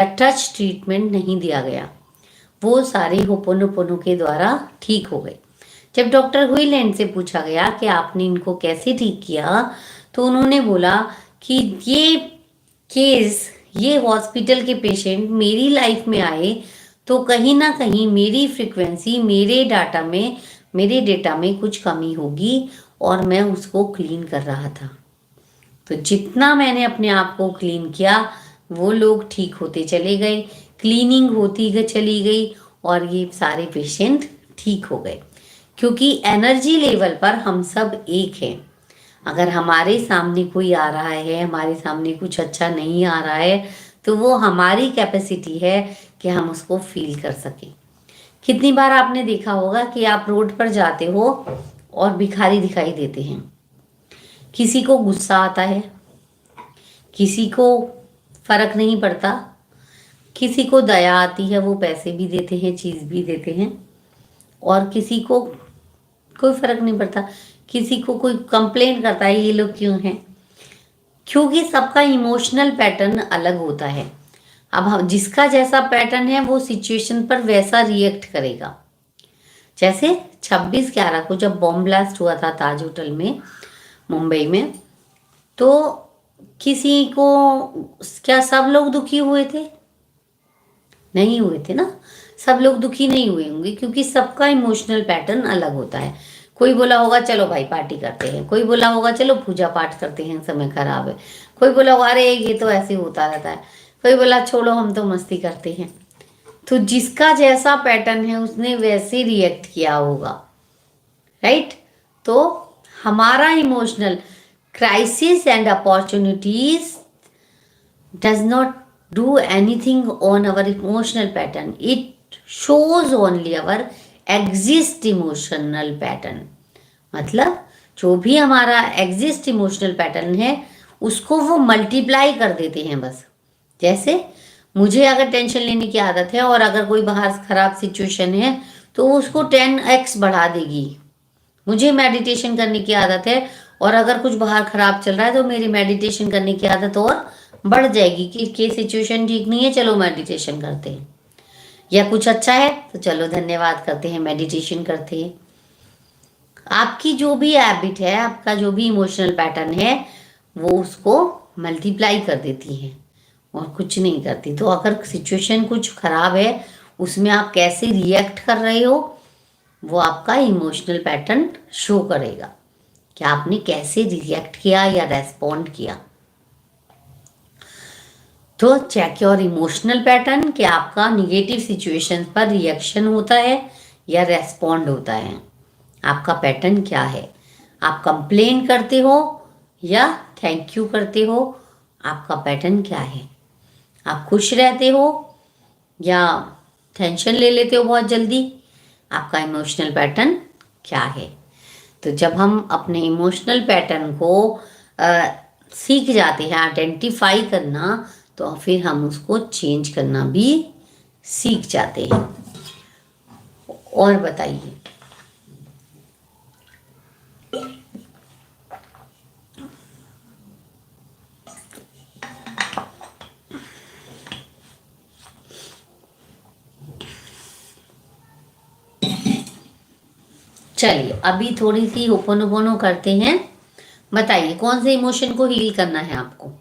Touch treatment नहीं दिया गया, वो सारे होपोनोपोनो के द्वारा ठीक हो गए। जब डॉक्टर हुईलैंड से पूछा गया कि आपने इनको कैसे ठीक किया, तो उन्होंने बोला कि ये हॉस्पिटल के पेशेंट मेरी लाइफ में आए तो कहीं ना कहीं मेरी फ्रीक्वेंसी, मेरे डेटा में कुछ कमी होगी, और मैं उसको क्लीन कर रहा था। तो जितना मैंने अपने आप को क्लीन किया, वो लोग ठीक होते चले गए, क्लीनिंग होती चली गई, और ये सारे पेशेंट ठीक हो गए। क्योंकि एनर्जी लेवल पर हम सब एक हैं। अगर हमारे सामने कोई आ रहा है, हमारे सामने कुछ अच्छा नहीं आ रहा है, तो वो हमारी कैपेसिटी है कि हम उसको फील कर सकें। कितनी बार आपने देखा होगा कि आप रोड पर जाते हो और भिखारी दिखाई देते हैं। किसी को गुस्सा आता है, किसी को फर्क नहीं पड़ता, किसी को दया आती है, वो पैसे भी देते हैं, चीज़ भी देते हैं, और किसी को कोई फर्क नहीं पड़ता, किसी को कोई कंप्लेंट करता है ये लोग क्यों हैं। क्योंकि सबका इमोशनल पैटर्न अलग होता है। अब हम जिसका जैसा पैटर्न है वो सिचुएशन पर वैसा रिएक्ट करेगा। जैसे 26/11 को जब बॉम्ब ब्लास्ट हुआ था ताज होटल में मुंबई में, तो किसी को, क्या सब लोग दुखी हुए थे? नहीं हुए थे ना। सब लोग दुखी नहीं हुए होंगे, क्योंकि सबका इमोशनल पैटर्न अलग होता है। कोई बोला होगा चलो भाई पार्टी करते हैं, कोई बोला होगा चलो पूजा पाठ करते हैं, समय खराब है, कोई बोला होगा अरे ये तो ऐसे होता रहता है, कोई बोला छोड़ो हम तो मस्ती करते हैं। तो जिसका जैसा पैटर्न है उसने वैसे रिएक्ट किया होगा, राइट। तो हमारा emotional crisis and opportunities does not do anything on our emotional pattern. It shows only our exist emotional pattern. मतलब जो भी हमारा एग्जिस्ट इमोशनल पैटर्न है उसको वो मल्टीप्लाई कर देते हैं बस। जैसे मुझे अगर टेंशन लेने की आदत है और अगर कोई बाहर खराब सिचुएशन है तो उसको 10x बढ़ा देगी। मुझे मेडिटेशन करने की आदत है और अगर कुछ बाहर खराब चल रहा है तो मेरी मेडिटेशन करने की आदत और बढ़ जाएगी कि सिचुएशन ठीक नहीं है, चलो मेडिटेशन करते हैं। या कुछ अच्छा है तो चलो धन्यवाद करते हैं, मेडिटेशन करते हैं। आपकी जो भी हैबिट है, आपका जो भी इमोशनल पैटर्न है, वो उसको मल्टीप्लाई कर देती है और कुछ नहीं करती। तो अगर सिचुएशन कुछ खराब है उसमें आप कैसे रिएक्ट कर रहे हो, वो आपका इमोशनल पैटर्न शो करेगा कि आपने कैसे रिएक्ट किया या रेस्पॉन्ड किया। तो चेक योर इमोशनल पैटर्न कि आपका निगेटिव सिचुएशंस पर रिएक्शन होता है या रेस्पॉन्ड होता है। आपका पैटर्न क्या है? आप कंप्लेन करते हो या थैंक यू करते हो? आपका पैटर्न क्या है? आप खुश रहते हो या टेंशन ले लेते हो बहुत जल्दी? आपका इमोशनल पैटर्न क्या है? तो जब हम अपने इमोशनल पैटर्न को सीख जाते हैं आइडेंटिफाई करना, तो फिर हम उसको चेंज करना भी सीख जाते हैं। और बताइए, चलिए अभी थोड़ी सी होपोनोपोनो करते हैं। बताइए कौन से इमोशन को हील करना है आपको?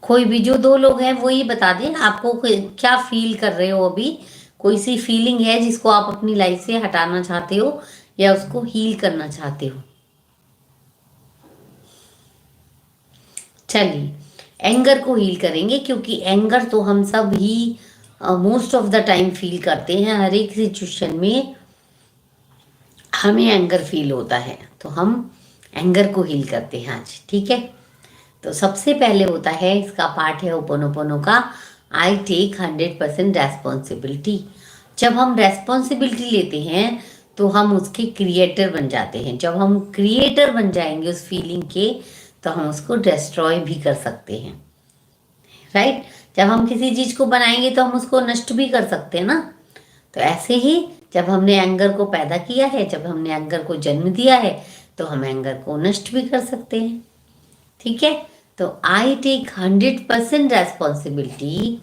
कोई भी, जो दो लोग हैं वो ही बता दें आपको क्या फील कर रहे हो अभी। कोई सी फीलिंग है जिसको आप अपनी लाइफ से हटाना चाहते हो या उसको हील करना चाहते हो? चलिए एंगर को हील करेंगे, क्योंकि एंगर तो हम सब ही most of the time feel करते हैं। हर एक सिचुएशन में हमें एंगर फील होता है, तो हम एंगर को हील करते हैं आज, ठीक है। तो सबसे पहले होता है, इसका पार्ट है होपोनोपोनो का, आई टेक 100% रेस्पॉन्सिबिलिटी। जब हम रेस्पॉन्सिबिलिटी लेते हैं तो हम उसके क्रिएटर बन जाते हैं। जब हम क्रिएटर बन जाएंगे उस फीलिंग के, तो हम उसको डिस्ट्रॉय भी कर सकते हैं, राइट। जब हम किसी चीज़ को बनाएंगे तो हम उसको नष्ट भी कर सकते हैं ना। तो ऐसे ही जब हमने एंगर को पैदा किया है, जब हमने एंगर को जन्म दिया है, तो हम एंगर को नष्ट भी कर सकते हैं, ठीक है। तो आई टेक 100% रेस्पॉन्सिबिलिटी